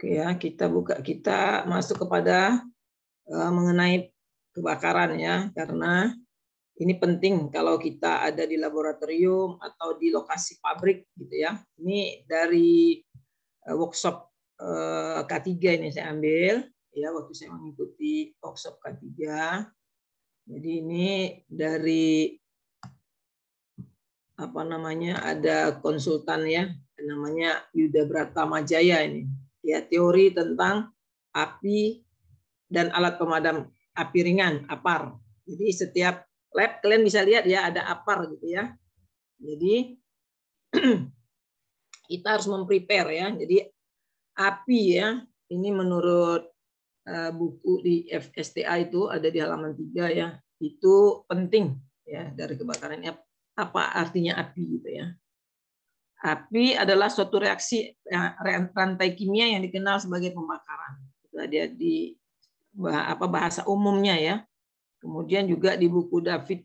Oke ya, kita masuk kepada mengenai kebakaran ya, karena ini penting kalau kita ada di laboratorium atau di lokasi pabrik gitu ya. Ini dari workshop K3 ini saya ambil ya, waktu saya mengikuti workshop K3. Jadi ini dari ada konsultan ya, namanya Yuda Bratamajaya ini. Ya, teori tentang api dan alat pemadam api ringan, APAR. Jadi setiap lab kalian bisa lihat ya ada APAR gitu ya. Jadi kita harus memprepare ya. Jadi api ya, ini menurut buku di FSTA itu ada di halaman 3 ya. Itu penting ya dari kebakaran. Apa artinya api gitu ya. Api adalah suatu reaksi rantai kimia yang dikenal sebagai pembakaran. Itu ada di bahasa umumnya ya. Kemudian juga di buku David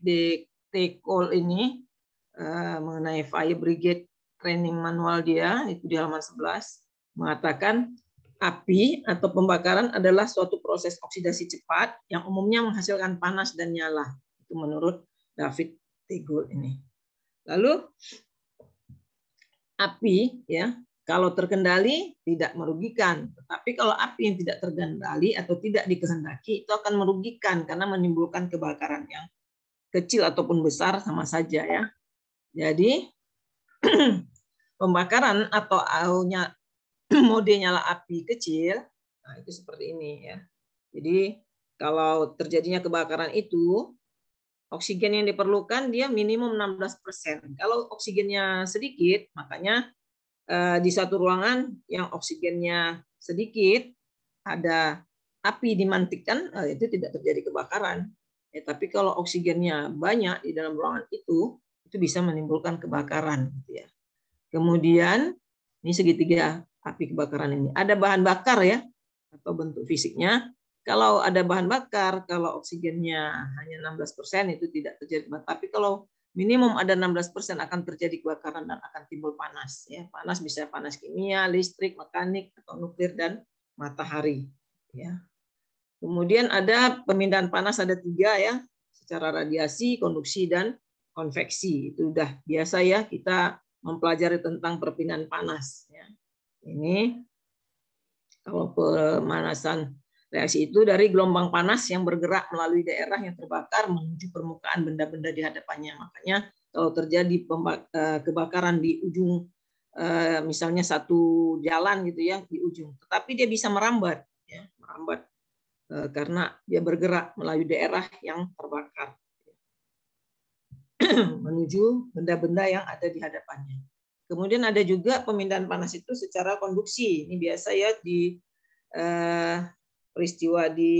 T. Cole ini mengenai Fire Brigade Training Manual dia, itu di halaman 11, mengatakan api atau pembakaran adalah suatu proses oksidasi cepat yang umumnya menghasilkan panas dan nyala. Itu menurut David T. Cole ini. Lalu api ya, kalau terkendali tidak merugikan, tetapi kalau api yang tidak terkendali atau tidak dikehendaki itu akan merugikan karena menimbulkan kebakaran yang kecil ataupun besar sama saja ya. Jadi pembakaran atau mode nyala api kecil, nah itu seperti ini ya. Jadi kalau terjadinya kebakaran itu oksigen yang diperlukan dia minimum 16%. Kalau oksigennya sedikit, makanya di satu ruangan yang oksigennya sedikit, ada api dimantikkan, itu tidak terjadi kebakaran. Tapi kalau oksigennya banyak di dalam ruangan itu bisa menimbulkan kebakaran. Gitu ya. Kemudian ini segitiga api kebakaran ini. Ada bahan bakar ya, atau bentuk fisiknya. Kalau ada bahan bakar, kalau oksigennya hanya 16% itu tidak terjadi. Tapi kalau minimum ada 16% akan terjadi kebakaran dan akan timbul panas. Ya, panas bisa panas kimia, listrik, mekanik, atau nuklir dan matahari. Ya. Kemudian ada pemindahan panas ada 3 ya, secara radiasi, konduksi, dan konveksi. Itu udah biasa ya kita mempelajari tentang perpindahan panas. Ya. Ini kalau pemanasan reaksi itu dari gelombang panas yang bergerak melalui daerah yang terbakar menuju permukaan benda-benda di hadapannya. Makanya kalau terjadi kebakaran di ujung, misalnya satu jalan gitu ya di ujung, tetapi dia bisa merambat, ya, merambat karena dia bergerak melalui daerah yang terbakar menuju benda-benda yang ada di hadapannya. Kemudian ada juga pemindahan panas itu secara konduksi. Ini biasa ya di peristiwa di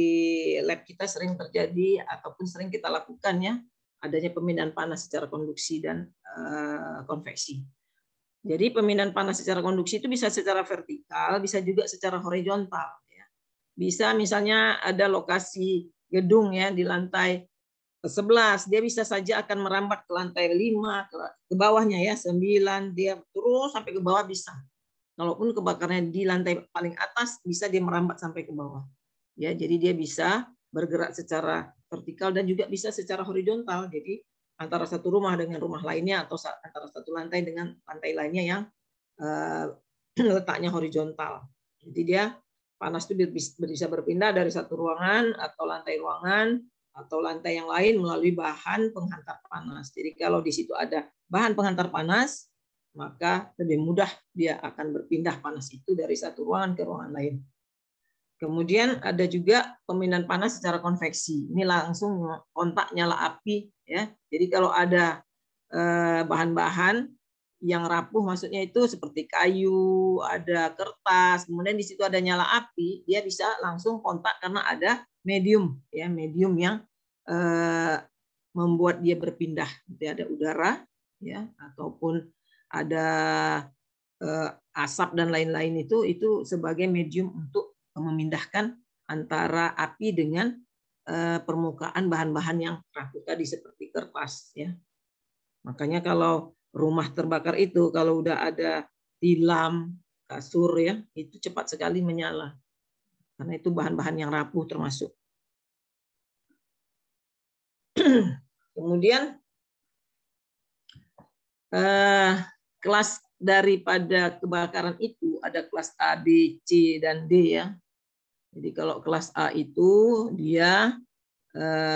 lab kita sering terjadi ataupun sering kita lakukan ya, adanya pemindahan panas secara konduksi dan konveksi. Jadi pemindahan panas secara konduksi itu bisa secara vertikal, bisa juga secara horizontal. Ya. Bisa misalnya ada lokasi gedung ya di lantai 11, dia bisa saja akan merambat ke lantai 5, ke bawahnya ya 9, dia terus sampai ke bawah bisa. Kalaupun kebakarnya di lantai paling atas, bisa dia merambat sampai ke bawah. Ya, jadi dia bisa bergerak secara vertikal dan juga bisa secara horizontal. Jadi antara satu rumah dengan rumah lainnya atau antara satu lantai dengan lantai lainnya yang letaknya horizontal. Jadi dia panas itu bisa berpindah dari satu ruangan atau lantai yang lain melalui bahan penghantar panas. Jadi kalau di situ ada bahan penghantar panas, maka lebih mudah dia akan berpindah panas itu dari satu ruangan ke ruangan lain. Kemudian ada juga pemindahan panas secara konveksi. Ini langsung kontak nyala api ya. Jadi kalau ada bahan-bahan yang rapuh, maksudnya itu seperti kayu, ada kertas, kemudian di situ ada nyala api, dia bisa langsung kontak karena ada medium ya, medium yang membuat dia berpindah. Jadi ada udara, ya, ataupun ada asap dan lain-lain itu sebagai medium untuk memindahkan antara api dengan permukaan bahan-bahan yang rapuh tadi seperti kertas, ya. Makanya kalau rumah terbakar itu kalau udah ada tilam, kasur, ya, itu cepat sekali menyala karena itu bahan-bahan yang rapuh termasuk. Kemudian kelas daripada kebakaran itu ada kelas A, B, C, dan D, ya. Jadi kalau kelas A itu dia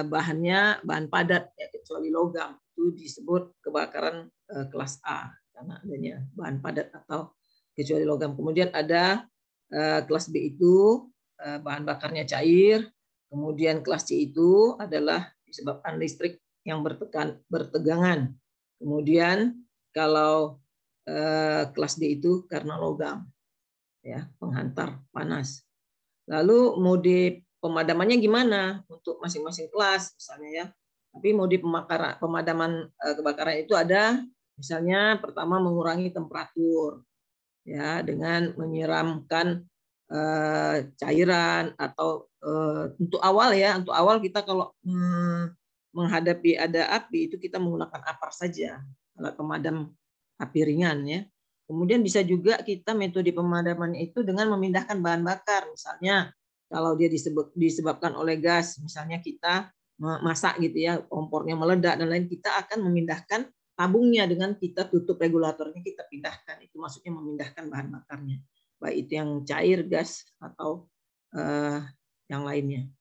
bahannya bahan padat, ya, kecuali logam, itu disebut kebakaran kelas A karena adanya bahan padat atau kecuali logam. Kemudian ada kelas B itu bahan bakarnya cair. Kemudian kelas C itu adalah disebabkan listrik yang bertegangan. Kemudian kalau kelas D itu karena logam, ya, penghantar panas. Lalu mode pemadamannya gimana untuk masing-masing kelas misalnya, ya. Tapi mode pemadaman kebakaran itu ada, misalnya pertama mengurangi temperatur, ya, dengan menyiramkan cairan atau untuk awal, ya, untuk awal kita kalau menghadapi ada api itu kita menggunakan apar saja, alat pemadam api ringan, ya. Kemudian bisa juga kita metode pemadaman itu dengan memindahkan bahan bakar. Misalnya kalau dia disebabkan oleh gas, misalnya kita masak gitu, ya, kompornya meledak dan lain, kita akan memindahkan tabungnya dengan kita tutup regulatornya, kita pindahkan. Itu maksudnya memindahkan bahan bakarnya, baik itu yang cair, gas, atau yang lainnya.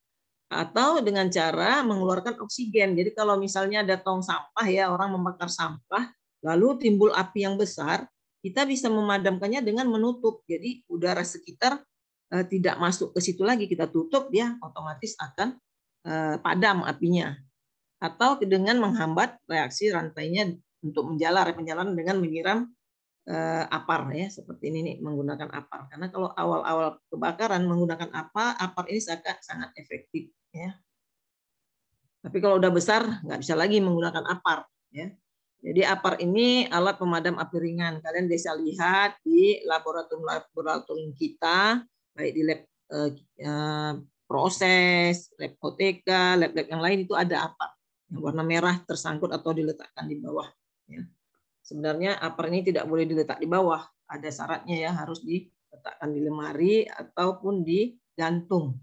Atau dengan cara mengeluarkan oksigen. Jadi kalau misalnya ada tong sampah, ya, orang membakar sampah, lalu timbul api yang besar, kita bisa memadamkannya dengan menutup. Jadi udara sekitar tidak masuk ke situ lagi, kita tutup, dia otomatis akan padam apinya. Atau dengan menghambat reaksi rantainya untuk penjalanan dengan menyiram apar, ya, seperti ini nih, menggunakan apar. Karena kalau awal-awal kebakaran menggunakan apar ini sangat efektif, ya. Tapi kalau udah besar nggak bisa lagi menggunakan apar, ya. Jadi apar ini alat pemadam api ringan. Kalian bisa lihat di laboratorium kita, baik di lab proses, lab OTK, lab-lab yang lain itu ada apar yang warna merah tersangkut atau diletakkan di bawah, ya. Sebenarnya apar ini tidak boleh diletak di bawah, ada syaratnya, ya, harus diletakkan di lemari ataupun digantung.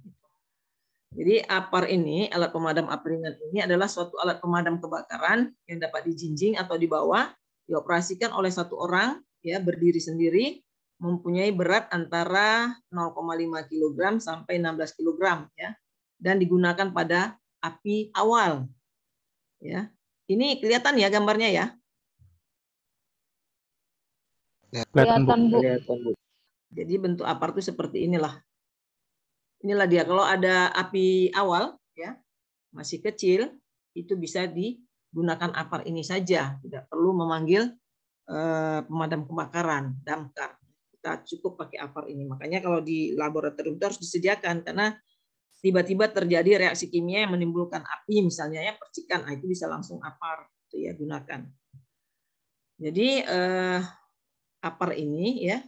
Jadi apar ini, alat pemadam api ringan ini adalah suatu alat pemadam kebakaran yang dapat dijinjing atau dibawa, dioperasikan oleh satu orang, ya, berdiri sendiri, mempunyai berat antara 0,5 kg sampai 16 kg, ya, dan digunakan pada api awal, ya. Ini kelihatan, ya, gambarnya, ya. Kelihatan, Bu. Jadi bentuk apar itu seperti inilah. Inilah dia. Kalau ada api awal, ya, masih kecil, itu bisa digunakan apar ini saja, tidak perlu memanggil pemadam kebakaran, damkar. Kita cukup pakai apar ini. Makanya kalau di laboratorium itu harus disediakan, karena tiba-tiba terjadi reaksi kimia yang menimbulkan api, misalnya, ya, percikan, itu bisa langsung apar, itu, ya, gunakan. Jadi apar ini, ya,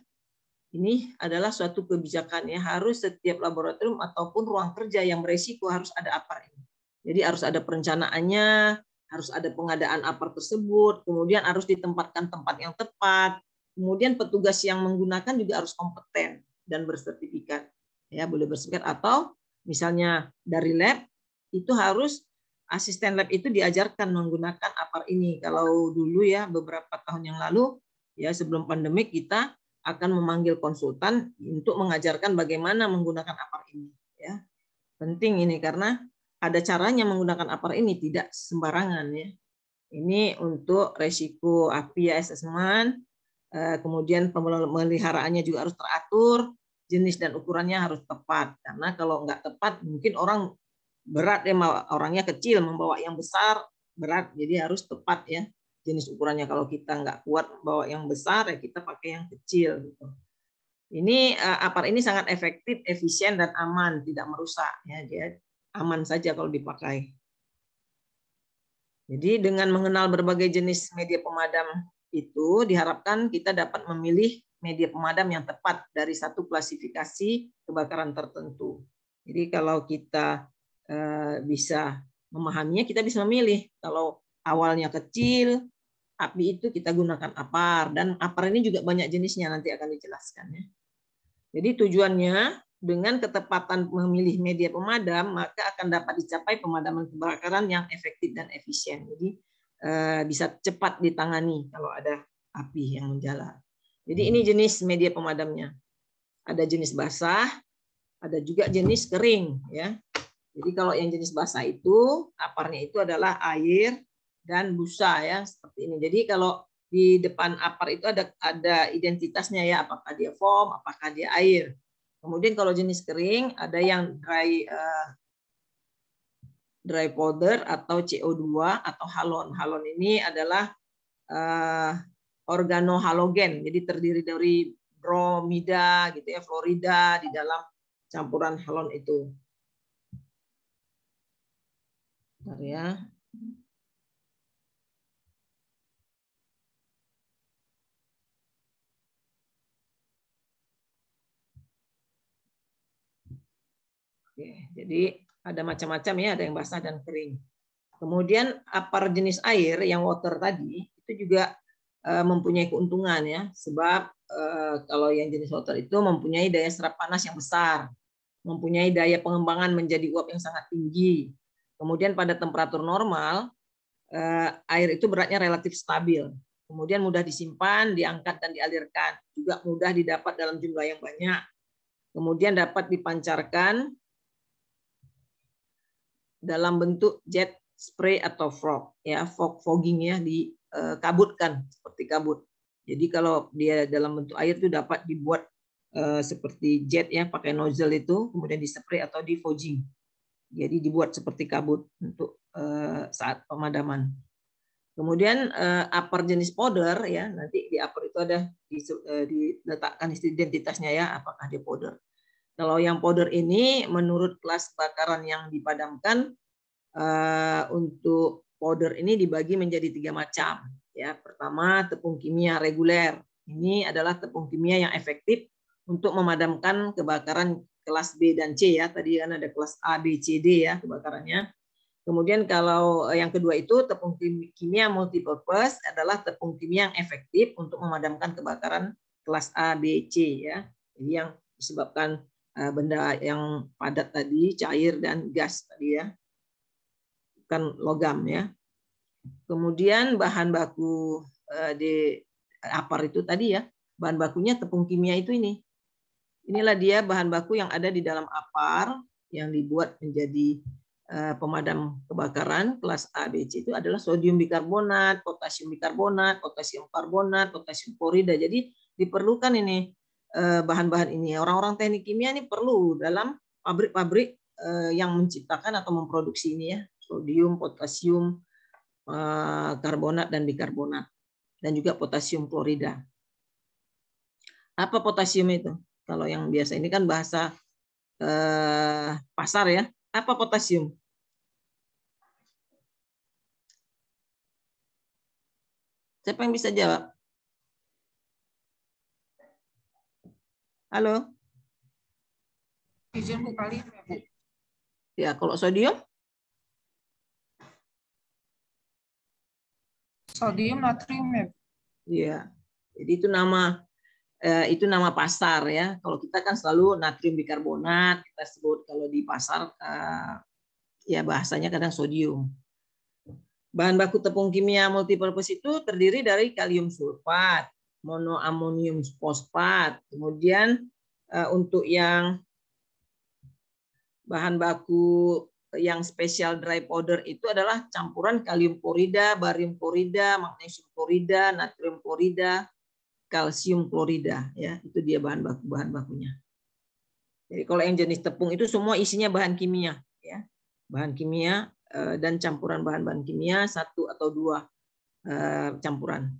ini adalah suatu kebijakan, ya, harus setiap laboratorium ataupun ruang kerja yang beresiko harus ada apar ini. Jadi harus ada perencanaannya, harus ada pengadaan apar tersebut, kemudian harus ditempatkan tempat yang tepat, kemudian petugas yang menggunakan juga harus kompeten dan bersertifikat, ya, boleh bersertifikat, atau misalnya dari lab itu harus asisten lab itu diajarkan menggunakan apar ini. Kalau dulu, ya, beberapa tahun yang lalu, ya, sebelum pandemik, kita akan memanggil konsultan untuk mengajarkan bagaimana menggunakan apar ini, ya. Penting ini karena ada caranya menggunakan apar ini, tidak sembarangan, ya. Ini untuk resiko api, ya, assessment, kemudian pemeliharaannya juga harus teratur, jenis dan ukurannya harus tepat, karena kalau nggak tepat mungkin orang berat, ya, orangnya kecil membawa yang besar berat, jadi harus tepat, ya, jenis ukurannya. Kalau kita nggak kuat bawa yang besar, ya, kita pakai yang kecil, gitu. Ini apar ini sangat efektif, efisien, dan aman, tidak merusak, ya, dia aman saja kalau dipakai. Jadi dengan mengenal berbagai jenis media pemadam itu diharapkan kita dapat memilih media pemadam yang tepat dari satu klasifikasi kebakaran tertentu. Jadi kalau kita bisa memahaminya, kita bisa memilih. Kalau awalnya kecil, api itu kita gunakan APAR, dan APAR ini juga banyak jenisnya, nanti akan dijelaskan ya. Jadi tujuannya dengan ketepatan memilih media pemadam, maka akan dapat dicapai pemadaman kebakaran yang efektif dan efisien. Jadi bisa cepat ditangani kalau ada api yang menjalar. Jadi ini jenis media pemadamnya. Ada jenis basah, ada juga jenis kering ya. Jadi kalau yang jenis basah itu aparnya itu adalah air dan busa ya, seperti ini. Jadi kalau di depan apar itu ada identitasnya ya, apakah dia foam, apakah dia air. Kemudian kalau jenis kering ada yang dry powder atau CO2 atau halon. Halon ini adalah organohalogen, jadi terdiri dari bromida gitu ya, fluorida di dalam campuran halon itu. Bentar ya. Oke, jadi ada macam-macam ya, ada yang basah dan kering. Kemudian apar jenis air yang water tadi itu juga mempunyai keuntungan ya, sebab kalau yang jenis water itu mempunyai daya serap panas yang besar, mempunyai daya pengembangan menjadi uap yang sangat tinggi. Kemudian pada temperatur normal air itu beratnya relatif stabil. Kemudian mudah disimpan, diangkat dan dialirkan, juga mudah didapat dalam jumlah yang banyak. Kemudian dapat dipancarkan dalam bentuk jet spray atau fog ya, fogging ya, dikabutkan seperti kabut. Jadi kalau dia dalam bentuk air itu dapat dibuat seperti jet ya, pakai nozzle itu, kemudian dispray atau di fogging. Jadi dibuat seperti kabut untuk saat pemadaman. Kemudian apar jenis powder ya, nanti di apar itu ada diletakkan identitasnya ya, apakah dia powder. Kalau yang powder ini menurut kelas kebakaran yang dipadamkan, untuk powder ini dibagi menjadi 3 macam. Ya, pertama tepung kimia reguler. Ini adalah tepung kimia yang efektif untuk memadamkan kebakaran kelas B dan C ya. Tadi kan ada kelas A, B, C, D ya kebakarannya. Kemudian kalau yang kedua itu tepung kimia multipurpose adalah tepung kimia yang efektif untuk memadamkan kebakaran kelas A, B, C ya. Jadi yang disebabkan benda yang padat tadi, cair dan gas tadi ya, bukan logam ya. Kemudian bahan baku di apar itu tadi ya, bahan bakunya tepung kimia itu ini. Inilah dia bahan baku yang ada di dalam apar yang dibuat menjadi pemadam kebakaran kelas A, B, C itu adalah sodium bikarbonat, potasium bikarbonat, potasium karbonat, potasium klorida. Jadi diperlukan ini bahan-bahan ini. Orang-orang teknik kimia ini perlu dalam pabrik-pabrik yang menciptakan atau memproduksi ini ya, sodium, potasium, karbonat dan bikarbonat, dan juga potasium klorida. Apa potasium itu? Kalau yang biasa ini kan bahasa pasar ya. Apa potasium? Siapa yang bisa jawab? Halo? Hijau kali. Ya, kalau sodium? Sodium, natrium ya. Iya. Jadi itu nama pasar ya. Kalau kita kan selalu natrium bikarbonat kita sebut, kalau di pasar ya bahasanya kadang sodium. Bahan baku tepung kimia multipurpose itu terdiri dari kalium sulfat, monoamonium fosfat. Kemudian untuk yang bahan baku yang spesial dry powder itu adalah campuran kalium klorida, barium klorida, magnesium klorida, natrium klorida, kalsium klorida ya. Itu dia bahan bakunya. Jadi kalau yang jenis tepung itu semua isinya bahan kimia ya. Bahan kimia dan campuran bahan-bahan kimia 1 atau 2 campuran.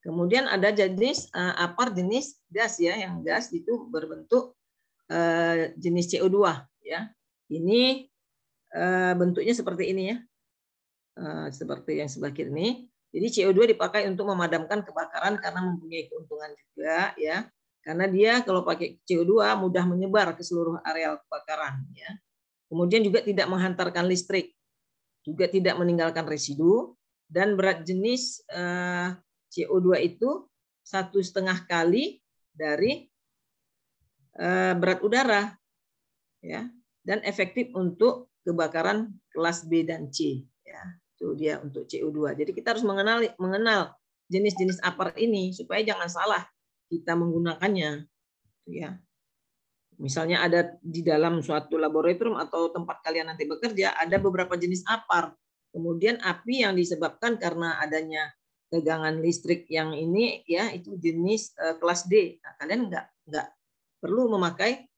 Kemudian ada jenis apar jenis gas ya, yang gas itu berbentuk jenis CO2 ya. Ini bentuknya seperti ini ya. seperti yang sebelah kiri ini. Jadi CO2 dipakai untuk memadamkan kebakaran karena mempunyai keuntungan juga ya. Karena dia kalau pakai CO2 mudah menyebar ke seluruh areal kebakaran ya. Kemudian juga tidak menghantarkan listrik, juga tidak meninggalkan residu, dan berat jenis CO2 itu 1,5 kali dari berat udara ya, dan efektif untuk kebakaran kelas B dan C ya. Itu dia untuk CO2. Jadi kita harus mengenal jenis-jenis APAR ini supaya jangan salah kita menggunakannya ya. Misalnya ada di dalam suatu laboratorium atau tempat kalian nanti bekerja ada beberapa jenis APAR. Kemudian api yang disebabkan karena adanya tegangan listrik yang ini ya itu jenis kelas D. Nah, kalian nggak perlu memakai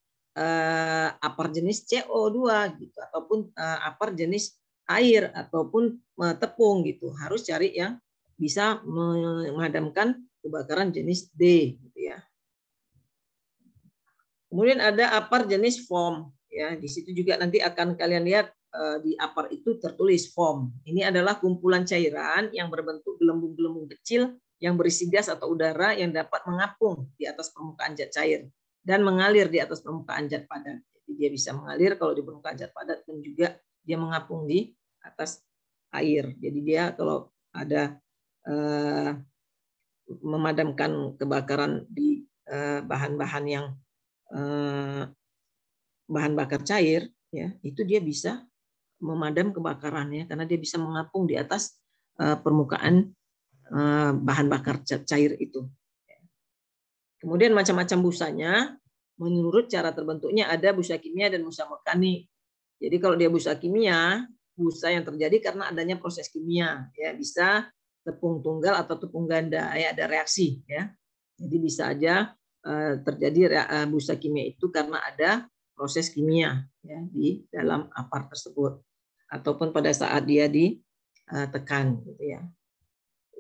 APAR jenis CO2 gitu ataupun APAR jenis air ataupun tepung gitu. Harus cari yang bisa memadamkan kebakaran jenis D gitu ya. Kemudian ada APAR jenis foam ya. Di situ juga nanti akan kalian lihat di APAR itu tertulis foam. Ini adalah kumpulan cairan yang berbentuk gelembung-gelembung kecil yang berisi gas atau udara yang dapat mengapung di atas permukaan zat cair dan mengalir di atas permukaan zat padat. Jadi dia bisa mengalir kalau di permukaan zat padat dan juga dia mengapung di atas air. Jadi dia kalau ada memadamkan kebakaran di bahan-bahan yang bahan bakar cair ya, itu dia bisa memadam kebakarannya karena dia bisa mengapung di atas permukaan bahan bakar cair itu. Kemudian macam-macam busanya, menurut cara terbentuknya ada busa kimia dan busa mekanik. Jadi kalau dia busa kimia, busa yang terjadi karena adanya proses kimia, ya bisa tepung tunggal atau tepung ganda, ya ada reaksi, ya. Jadi bisa aja terjadi busa kimia itu karena ada proses kimia ya di dalam APAR tersebut ataupun pada saat dia ditekan gitu ya.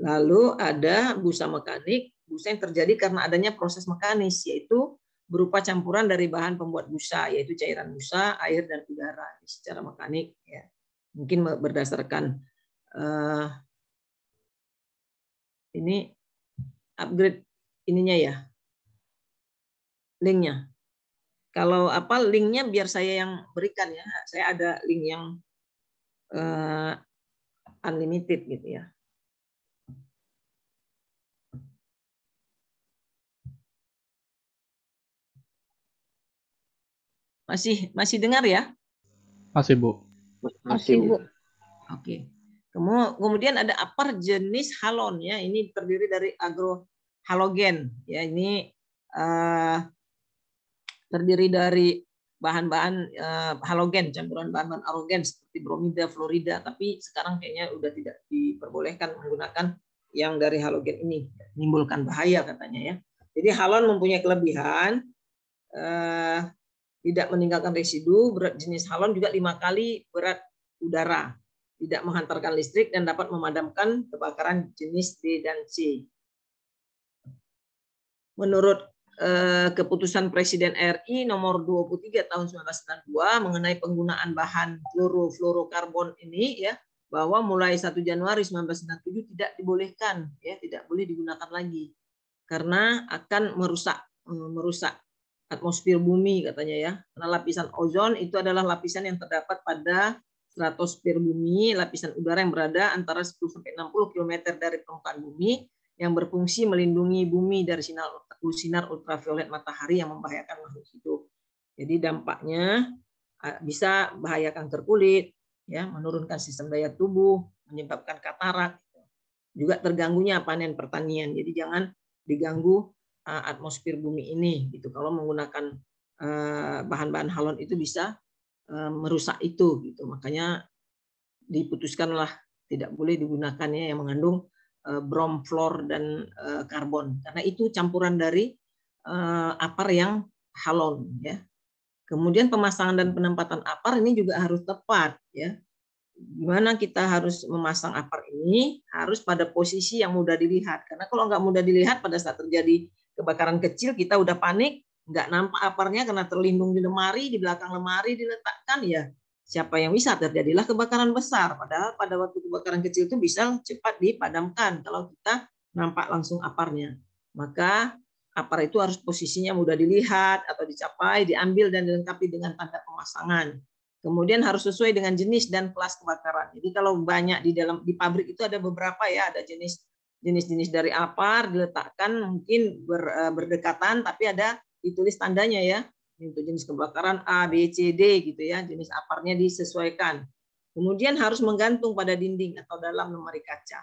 Lalu ada busa mekanik, busa yang terjadi karena adanya proses mekanis yaitu berupa campuran dari bahan pembuat busa yaitu cairan busa, air dan udara secara mekanik ya. Mungkin berdasarkan ini upgrade ininya ya. Linknya. Kalau apa linknya biar saya yang berikan ya. Saya ada link yang unlimited gitu ya. Masih dengar ya? Masih, Bu. Masih, Bu. Oke. Kemudian ada APAR jenis halon ya. Ini terdiri dari agrohalogen ya. Ini terdiri dari bahan-bahan halogen, campuran bahan-bahan halogen seperti bromida, fluorida, tapi sekarang kayaknya udah tidak diperbolehkan menggunakan yang dari halogen ini, menimbulkan bahaya katanya ya. Jadi halon mempunyai kelebihan tidak meninggalkan residu, berat jenis halon juga 5 kali berat udara, tidak menghantarkan listrik dan dapat memadamkan kebakaran jenis B dan C. Menurut keputusan Presiden RI nomor 23 tahun 1992 mengenai penggunaan bahan fluorokarbon ini ya, bahwa mulai 1 Januari 1997 tidak dibolehkan ya, tidak boleh digunakan lagi karena akan merusak atmosfer bumi katanya ya. Karena lapisan ozon itu adalah lapisan yang terdapat pada stratosfer bumi, lapisan udara yang berada antara 10 sampai 60 km dari permukaan bumi yang berfungsi melindungi bumi dari sinar ultraviolet matahari yang membahayakan makhluk hidup. Jadi dampaknya bisa bahaya kanker kulit, ya, menurunkan sistem daya tubuh, menyebabkan katarak, juga terganggunya panen pertanian. Jadi jangan diganggu atmosfer bumi ini, gitu. Kalau menggunakan bahan-bahan halon itu bisa merusak itu, gitu. Makanya diputuskanlah tidak boleh digunakannya yang mengandung brom, fluor dan karbon karena itu campuran dari APAR yang halon ya. Kemudian pemasangan dan penempatan APAR ini juga harus tepat ya. Gimana kita harus memasang APAR ini harus pada posisi yang mudah dilihat karena kalau nggak mudah dilihat pada saat terjadi kebakaran kecil kita udah panik, nggak nampak APARnya karena terlindung di lemari, di belakang lemari diletakkan ya siapa yang bisa, terjadilah kebakaran besar. Padahal pada waktu kebakaran kecil itu bisa cepat dipadamkan kalau kita nampak langsung aparnya. Maka apar itu harus posisinya mudah dilihat atau dicapai, diambil dan dilengkapi dengan tanda pemasangan. Kemudian harus sesuai dengan jenis dan kelas kebakaran. Jadi kalau banyak di pabrik itu ada beberapa ya, ada jenis dari apar diletakkan mungkin berdekatan, tapi ada ditulis tandanya ya. Untuk jenis kebakaran A, B, C, D gitu ya, jenis aparnya disesuaikan. Kemudian harus menggantung pada dinding atau dalam lemari kaca.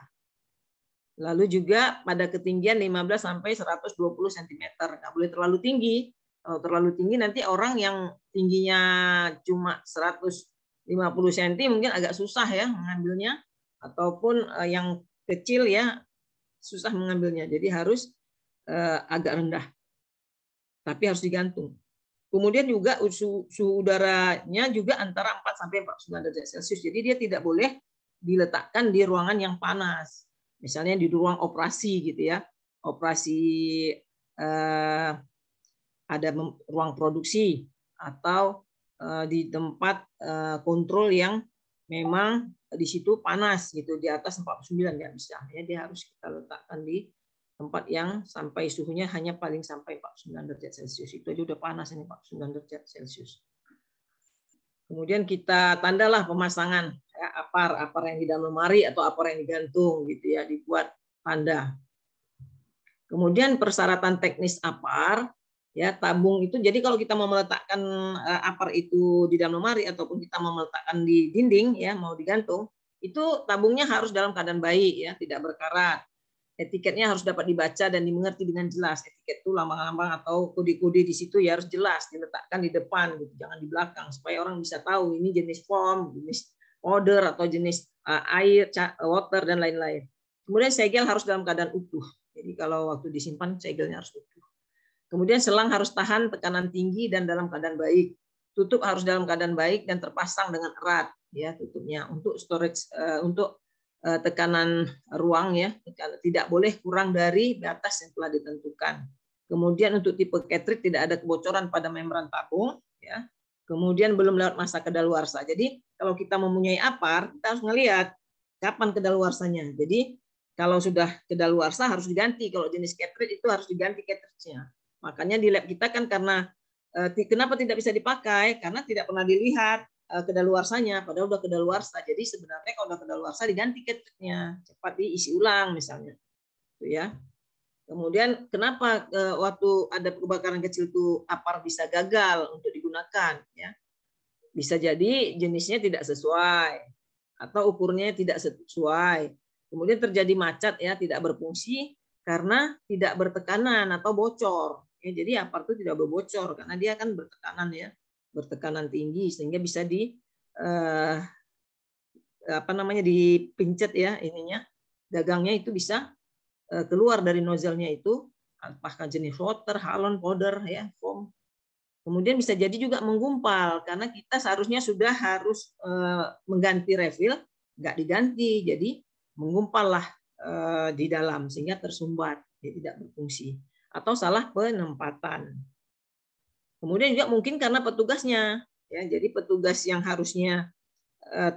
Lalu juga pada ketinggian 15 sampai 120 cm. Nggak boleh terlalu tinggi. Kalau terlalu tinggi nanti orang yang tingginya cuma 150 cm mungkin agak susah ya mengambilnya, ataupun yang kecil ya susah mengambilnya. Jadi harus agak rendah. Tapi harus digantung. Kemudian juga suhu udaranya juga antara 4 sampai 49 derajat Celcius. Jadi dia tidak boleh diletakkan di ruangan yang panas. Misalnya di ruang operasi gitu ya. Operasi ada ruang produksi atau di tempat kontrol yang memang di situ panas gitu, di atas 49 nggak bisa. Ya, dia harus kita letakkan di tempat yang sampai suhunya hanya paling sampai 49 derajat Celcius. Itu aja udah panas ini 49 derajat Celcius. Kemudian kita tandalah pemasangan ya, apar yang di dalam lemari atau apar yang digantung gitu ya, dibuat tanda. Kemudian persyaratan teknis apar ya, tabung itu. Jadi kalau kita mau meletakkan apar itu di dalam lemari ataupun kita mau meletakkan di dinding ya, mau digantung, itu tabungnya harus dalam keadaan baik ya, tidak berkarat. Etiketnya harus dapat dibaca dan dimengerti dengan jelas. Etiket itu lambang-lambang atau kode-kode di situ ya harus jelas, diletakkan di depan gitu, jangan di belakang, supaya orang bisa tahu ini jenis foam, jenis powder atau jenis air, water dan lain-lain. Kemudian segel harus dalam keadaan utuh. Jadi kalau waktu disimpan segelnya harus utuh. Kemudian selang harus tahan tekanan tinggi dan dalam keadaan baik. Tutup harus dalam keadaan baik dan terpasang dengan erat ya tutupnya. Untuk storage untuk tekanan ruang ya, tidak boleh kurang dari batas yang telah ditentukan. Kemudian untuk tipe cartridge tidak ada kebocoran pada membran tabung ya. Kemudian belum lewat masa kedaluarsa. Jadi kalau kita mempunyai apar, kita harus melihat kapan kedaluarsanya. Jadi kalau sudah kedaluarsa harus diganti. Kalau jenis cartridge itu harus diganti cartridge-nya. Makanya di lab kita kan karena kenapa tidak bisa dipakai? Karena tidak pernah dilihat kedaluarsanya, padahal udah kedaluarsa. Jadi sebenarnya kalau udah kedaluarsa diganti cartridge-nya, cepat diisi ulang misalnya. Itu ya. Kemudian kenapa waktu ada kebakaran kecil itu apar bisa gagal untuk digunakan ya? Bisa jadi jenisnya tidak sesuai atau ukurnya tidak sesuai. Kemudian terjadi macet ya, tidak berfungsi karena tidak bertekanan atau bocor. Ya, jadi apar itu tidak berbocor karena dia akan bertekanan ya, bertekanan tinggi sehingga bisa dipincet ya ininya, gagangnya itu bisa keluar dari nozzle-nya itu, apakah jenis water, halon, powder ya, foam. Kemudian bisa jadi juga menggumpal karena kita seharusnya sudah harus mengganti refill, nggak diganti, jadi menggumpal lah di dalam sehingga tersumbat, dia tidak berfungsi atau salah penempatan. Kemudian juga mungkin karena petugasnya, ya jadi petugas yang harusnya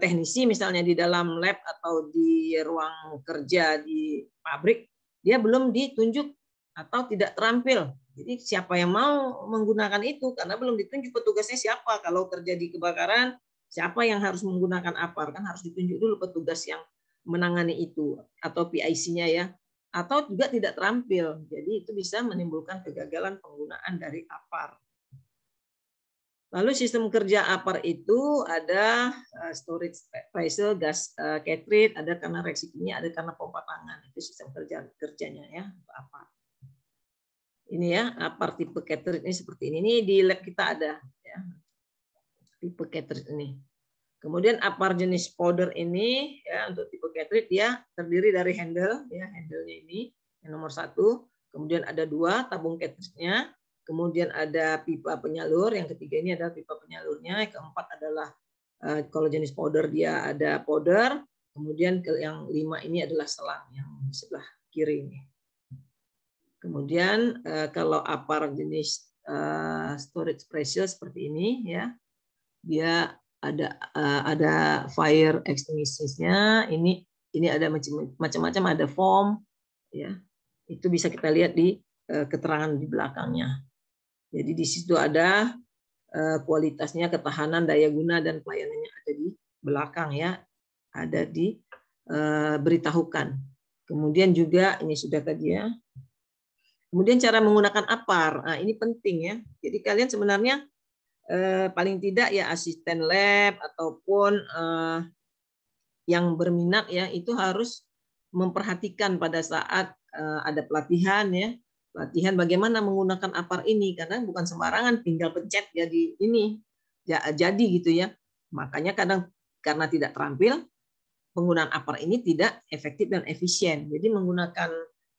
teknisi misalnya di dalam lab atau di ruang kerja di pabrik, dia belum ditunjuk atau tidak terampil. Jadi siapa yang mau menggunakan itu karena belum ditunjuk petugasnya siapa. Kalau terjadi kebakaran, siapa yang harus menggunakan apar? Kan harus ditunjuk dulu petugas yang menangani itu atau PIC-nya ya. Atau juga tidak terampil. Jadi itu bisa menimbulkan kegagalan penggunaan dari apar. Lalu sistem kerja apar itu ada storage vessel, gas cartridge, ada karena reaksi kimia, ada karena pompa tangan. Itu sistem kerjanya ya untuk apar. Ini ya apar tipe cartridge ini seperti ini. Ini di lab kita ada ya. Tipe cartridge ini. Kemudian apar jenis powder ini ya untuk tipe cartridge dia terdiri dari handle ya, handle-nya ini yang nomor 1. Kemudian ada 2 tabung cartridge-nya. Kemudian ada pipa penyalur, yang ketiga ini adalah pipa penyalurnya, yang keempat adalah kalau jenis powder dia ada powder, kemudian yang 5 ini adalah selang yang di sebelah kiri ini. Kemudian kalau apar jenis storage pressure seperti ini ya, dia ada fire extinguisher-nya. Ini ada macam-macam, ada foam, ya. Itu bisa kita lihat di keterangan di belakangnya. Jadi di situ ada kualitasnya, ketahanan, daya guna, dan pelayanannya ada di belakang, ya, ada di beritahukan. Kemudian juga ini sudah tadi, ya. Kemudian cara menggunakan APAR, nah, ini penting, ya. Jadi kalian sebenarnya paling tidak ya asisten lab ataupun yang berminat, ya, itu harus memperhatikan pada saat ada pelatihan, ya, pelatihan bagaimana menggunakan APAR ini, karena bukan sembarangan tinggal pencet jadi ini jadi gitu, ya. Makanya kadang karena tidak terampil, penggunaan APAR ini tidak efektif dan efisien. Jadi menggunakan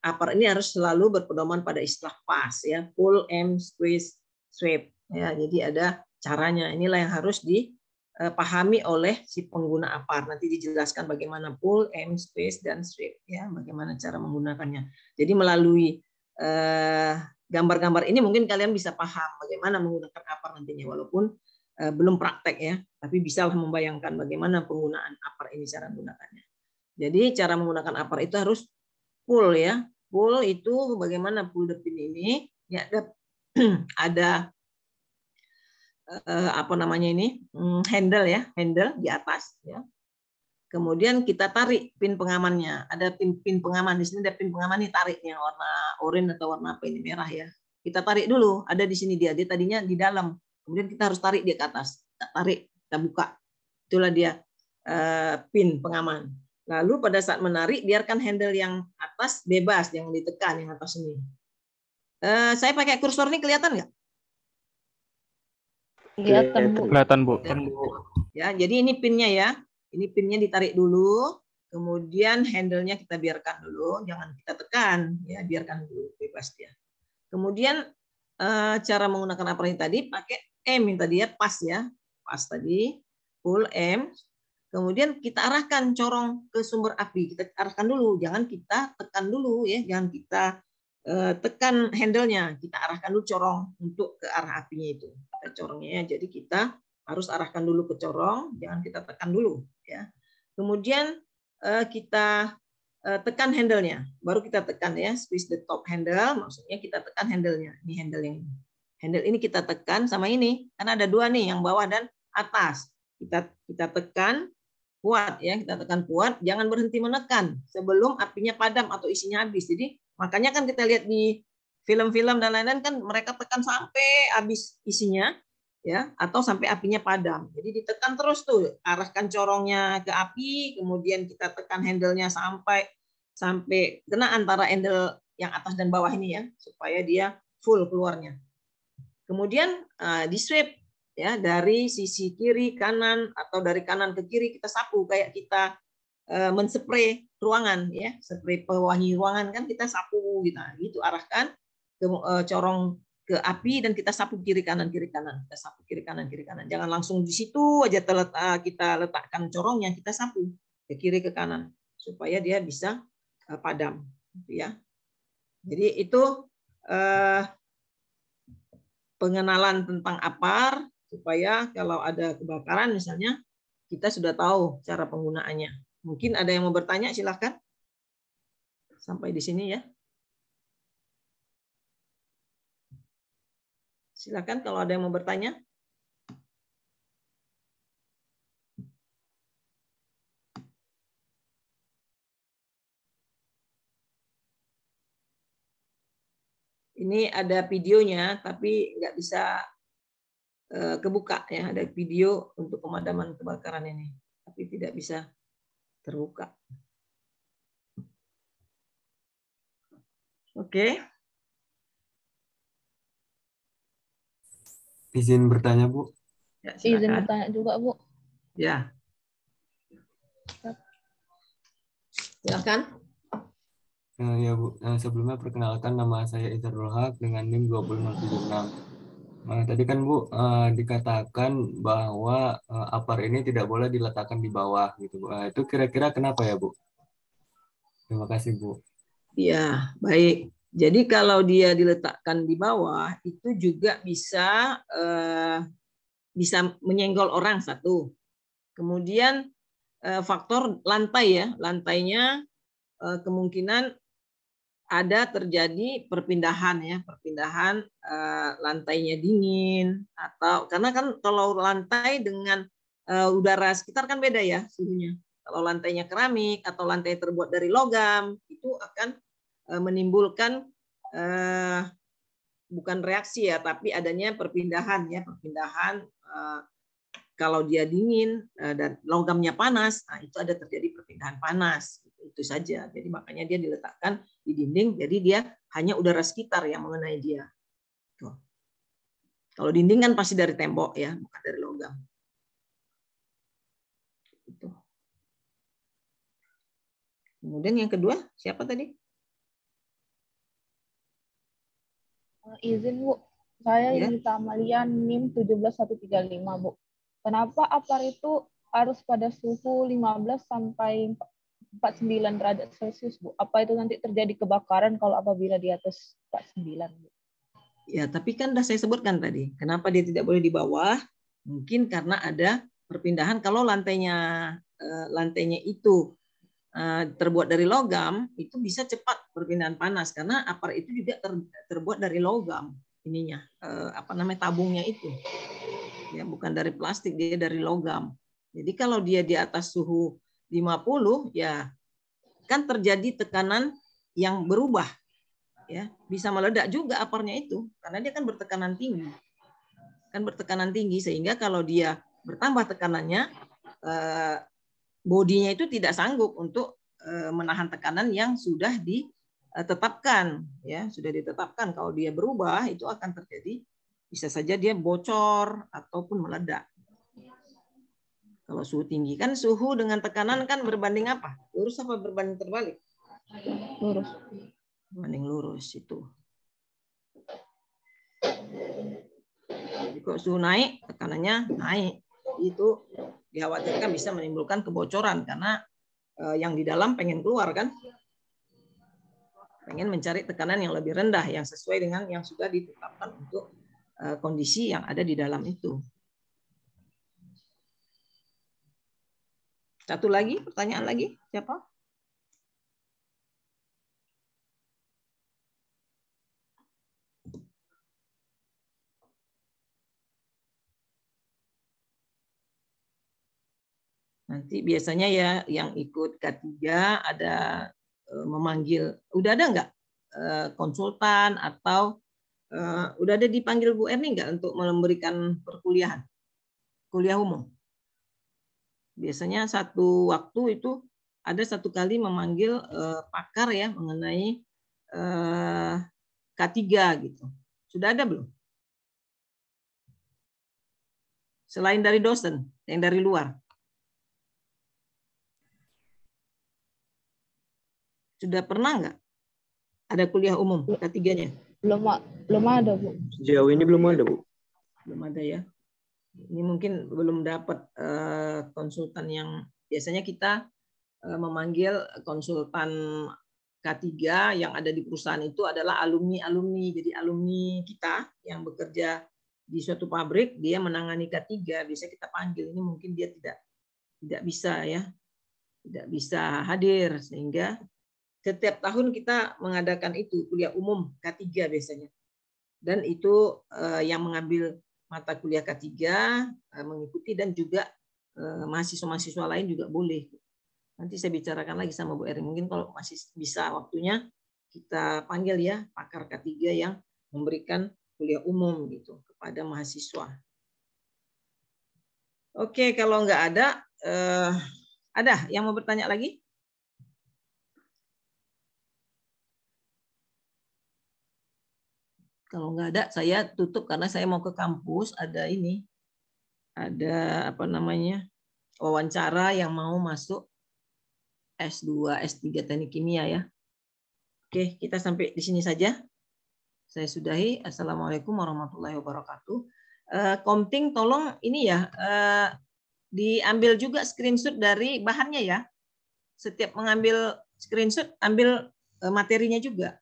APAR ini harus selalu berpedoman pada istilah PAS, ya, pull, aim, squeeze, sweep, ya. Jadi ada caranya. Inilah yang harus dipahami oleh si pengguna APAR. Nanti dijelaskan bagaimana pull, aim, squeeze, dan sweep, ya, bagaimana cara menggunakannya. Jadi melalui gambar-gambar ini mungkin kalian bisa paham bagaimana menggunakan APAR nantinya, walaupun belum praktek, ya, tapi bisa membayangkan bagaimana penggunaan APAR ini, cara menggunakannya. Jadi cara menggunakan APAR itu harus pull, ya. Pull itu bagaimana pull the pin ini, ya, ada apa namanya ini, handle, ya, handle di atas, ya. Kemudian kita tarik pin pengamannya. Ada pin pengaman di sini, ada pin pengaman nih, tariknya warna oranye atau warna apa ini, merah, ya. Kita tarik dulu, ada di sini dia tadinya di dalam. Kemudian kita harus tarik dia ke atas. Kita tarik, kita buka. Itulah dia pin pengaman. Lalu pada saat menarik, biarkan handle yang atas bebas, yang ditekan, yang atas ini. Saya pakai kursor ini kelihatan nggak? Kelihatan, Bu. Kelihatan, Bu. Ya, jadi ini pinnya, ya. Ini pinnya ditarik dulu, kemudian handle-nya kita biarkan dulu, jangan kita tekan, ya, biarkan dulu bebas dia. Kemudian cara menggunakan APAR ini tadi pakai aim yang tadi, ya, pas, ya, pas tadi, pull, aim. Kemudian kita arahkan corong ke sumber api, kita arahkan dulu, jangan kita tekan dulu, ya, jangan kita tekan handle-nya, kita arahkan dulu corong untuk ke arah apinya itu. Kita corongnya, jadi kita harus arahkan dulu ke corong, jangan kita tekan dulu, ya. Kemudian kita tekan handle-nya, baru kita tekan, ya, squeeze the top handle, maksudnya kita tekan handle-nya. Ini handle yang ini. Handle ini kita tekan sama ini, karena ada dua nih, yang bawah dan atas. Kita tekan kuat, ya, kita tekan kuat, jangan berhenti menekan sebelum apinya padam atau isinya habis. Jadi makanya kan kita lihat di film-film dan lain-lain kan mereka tekan sampai habis isinya, ya, atau sampai apinya padam. Jadi ditekan terus tuh, arahkan corongnya ke api, kemudian kita tekan handle-nya sampai kena antara handle yang atas dan bawah ini, ya, supaya dia full keluarnya. Kemudian di sweep, ya, dari sisi kiri kanan atau dari kanan ke kiri kita sapu kayak kita menspray ruangan, ya, spray pewangi ruangan kan kita sapu gitu. Nah, gitu arahkan ke corong ke api dan kita sapu kiri kanan, kita sapu kiri kanan. Jangan langsung di situ aja kita letakkan corongnya, kita sapu ke kiri ke kanan supaya dia bisa padam, gitu, ya. Jadi itu pengenalan tentang APAR supaya kalau ada kebakaran misalnya kita sudah tahu cara penggunaannya. Mungkin ada yang mau bertanya, silahkan. Sampai di sini, ya. Silakan kalau ada yang mau bertanya. Ini ada videonya, tapi nggak bisa kebuka, ya. Ada video untuk pemadaman kebakaran ini, tapi tidak bisa terbuka. Oke. Izin bertanya, Bu. Ya, Izin bertanya juga, Bu. Ya. Silakan. Ya, Bu. Sebelumnya perkenalkan, nama saya Izharul Haq dengan NIM 20076. Tadi kan, Bu, dikatakan bahwa APAR ini tidak boleh diletakkan di bawah, gitu, Bu. Itu kira-kira kenapa, ya, Bu? Terima kasih, Bu. Ya, baik. Jadi kalau dia diletakkan di bawah itu juga bisa bisa menyenggol orang satu. Kemudian faktor lantai ya, lantainya kemungkinan ada terjadi perpindahan ya, perpindahan lantainya dingin atau karena kan kalau lantai dengan udara sekitar kan beda ya suhunya. Kalau lantainya keramik atau lantai terbuat dari logam itu akan menimbulkan bukan reaksi ya, tapi adanya perpindahan ya, perpindahan kalau dia dingin dan logamnya panas, nah itu ada terjadi perpindahan panas. Itu saja. Jadi makanya dia diletakkan di dinding, jadi dia hanya udara sekitar yang mengenai dia. Tuh. Kalau dinding kan pasti dari tembok ya, bukan dari logam. Itu. Kemudian yang kedua, siapa tadi? Izin Bu, saya Ya. Yunita Amalia NIM 17135 Bu. Kenapa APAR itu harus pada suhu 15 sampai 49 derajat Celcius, Bu? Apa itu nanti terjadi kebakaran kalau apabila di atas 49, Bu? Ya, tapi kan sudah saya sebutkan tadi. Kenapa dia tidak boleh di bawah? Mungkin karena ada perpindahan. Kalau lantainya itu terbuat dari logam, itu bisa cepat perpindahan panas karena APAR itu juga terbuat dari logam ininya, tabungnya itu. Ya, bukan dari plastik, dia dari logam. Jadi kalau dia di atas suhu 50 ya kan terjadi tekanan yang berubah. Ya, bisa meledak juga APARnya itu karena dia kan bertekanan tinggi. Kan bertekanan tinggi sehingga kalau dia bertambah tekanannya bodinya itu tidak sanggup untuk menahan tekanan yang sudah ditetapkan ya, sudah ditetapkan. Kalau dia berubah itu akan terjadi bisa saja dia bocor ataupun meledak. Kalau suhu tinggi kan suhu dengan tekanan kan berbanding apa? Lurus apa berbanding terbalik? Lurus. Berbanding lurus itu. Jadi kalau suhu naik, tekanannya naik. Itu dikhawatirkan bisa menimbulkan kebocoran karena yang di dalam pengen keluar kan. Pengen mencari tekanan yang lebih rendah yang sesuai dengan yang sudah ditetapkan untuk kondisi yang ada di dalam itu. Satu lagi, pertanyaan lagi, siapa? Nanti biasanya ya yang ikut K3 ada memanggil, udah ada nggak konsultan atau udah ada dipanggil Bu Erni nggak untuk memberikan perkuliahan, kuliah umum? Biasanya satu waktu itu ada satu kali memanggil pakar ya mengenai K3 gitu. Sudah ada belum? Selain dari dosen, yang dari luar. Sudah pernah nggak ada kuliah umum K3-nya? Belum ada, Bu. Sejauh ini belum ada, Bu. Belum ada ya. Ini mungkin belum dapat konsultan yang biasanya kita memanggil konsultan K3 yang ada di perusahaan itu adalah alumni-alumni. Jadi alumni kita yang bekerja di suatu pabrik, dia menangani K3, bisa kita panggil. Ini mungkin dia tidak bisa ya. Tidak bisa hadir sehingga setiap tahun kita mengadakan itu kuliah umum K3 biasanya. Dan itu yang mengambil mata kuliah K3 mengikuti dan juga mahasiswa-mahasiswa lain juga boleh. Nanti saya bicarakan lagi sama Bu Eri. Mungkin kalau masih bisa waktunya kita panggil ya pakar K3 yang memberikan kuliah umum gitu kepada mahasiswa. Oke, kalau nggak ada yang mau bertanya lagi? Kalau nggak ada, saya tutup karena saya mau ke kampus. Ada wawancara yang mau masuk S2, S3 Teknik Kimia ya. Oke, kita sampai di sini saja. Saya sudahi. Assalamualaikum warahmatullahi wabarakatuh. Komting tolong ini ya, diambil juga screenshot dari bahannya ya. Setiap mengambil screenshot, ambil materinya juga.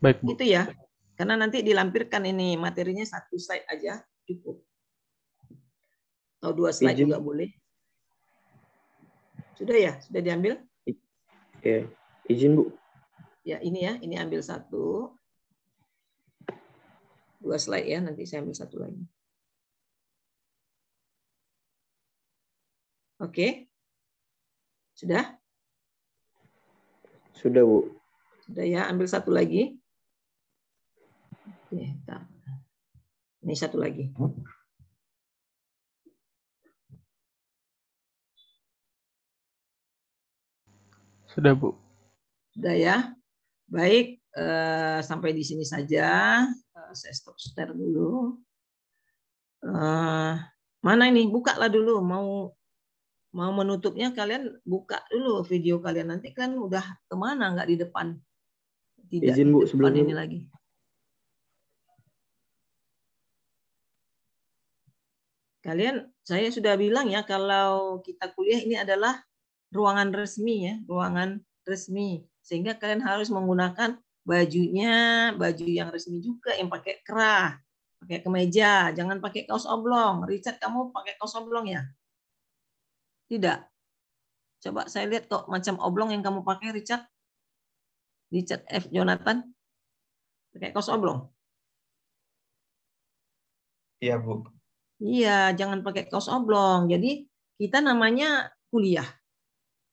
Baik, Bu. Gitu ya. Karena nanti dilampirkan ini materinya satu slide aja cukup. Atau 2 slide Izin. juga boleh. Sudah ya? Sudah diambil? Ya, izin Bu. Ya, ini ambil 1. 2 slide ya, nanti saya ambil 1 lagi. Oke. Sudah? Sudah Bu. Sudah ya, ambil 1 lagi. Oke, bentar. Ini 1 lagi. Sudah Bu. Sudah ya. Baik, sampai di sini saja. Saya stop share dulu. Mana ini? Bukalah dulu. Mau menutupnya kalian buka dulu video kalian. Nanti kalian udah kemana? Nggak di depan. Tidak Izin, di Bu, depan sebelumnya, ini Bu. lagi. Kalian, saya sudah bilang ya, kalau kita kuliah ini adalah ruangan resmi ya, ruangan resmi. Sehingga kalian harus menggunakan bajunya, baju yang resmi juga, yang pakai kerah, pakai kemeja, jangan pakai kaos oblong. Richard, kamu pakai kaos oblong ya? Tidak. Coba saya lihat kok macam oblong yang kamu pakai, Richard. Richard F. Jonathan. Pakai kaos oblong. Iya, Bu. Iya, jangan pakai kaos oblong. Jadi kita namanya kuliah.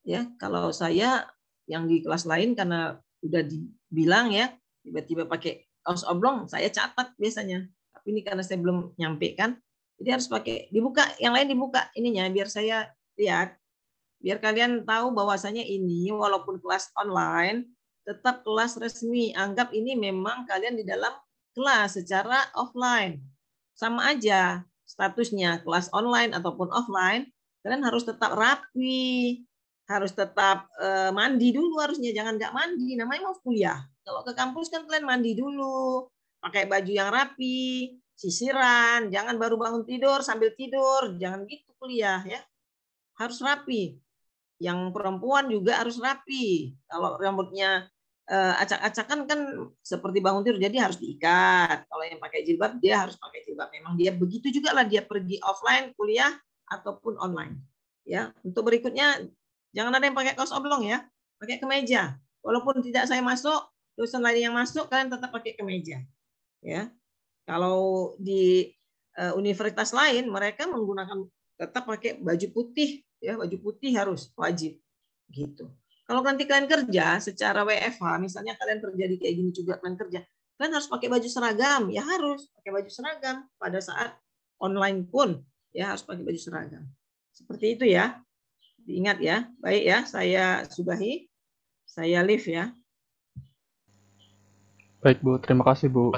Ya, kalau saya yang di kelas lain karena udah dibilang ya, tiba-tiba pakai kaos oblong, saya catat biasanya. Tapi ini karena saya belum nyampaikan, jadi harus pakai dibuka, yang lain dibuka ininya biar saya lihat, biar kalian tahu bahwasanya ini walaupun kelas online tetap kelas resmi. Anggap ini memang kalian di dalam kelas secara offline. Sama aja statusnya kelas online ataupun offline, kalian harus tetap rapi, harus tetap mandi dulu harusnya, jangan nggak mandi, namanya mau kuliah. Kalau ke kampus kan kalian mandi dulu, pakai baju yang rapi, sisiran, jangan baru bangun tidur sambil tidur, jangan gitu kuliah ya. Harus rapi. Yang perempuan juga harus rapi. Kalau rambutnya acak-acakan kan seperti bangun tidur, jadi harus diikat. Kalau yang pakai jilbab dia harus pakai jilbab. Memang dia begitu juga lah dia pergi offline kuliah ataupun online. Ya, untuk berikutnya jangan ada yang pakai kaos oblong ya, pakai kemeja. Walaupun tidak saya masuk, dosen lain yang masuk, kalian tetap pakai kemeja. Ya, kalau di universitas lain mereka menggunakan tetap pakai baju putih, ya baju putih harus wajib, gitu. Kalau nanti kalian kerja secara WFH, misalnya kalian terjadi kayak gini juga kalian kerja, kalian harus pakai baju seragam, ya harus pakai baju seragam pada saat online pun, ya harus pakai baju seragam. Seperti itu ya. Diingat ya. Baik ya, saya sudahi. Saya live ya. Baik Bu, terima kasih Bu.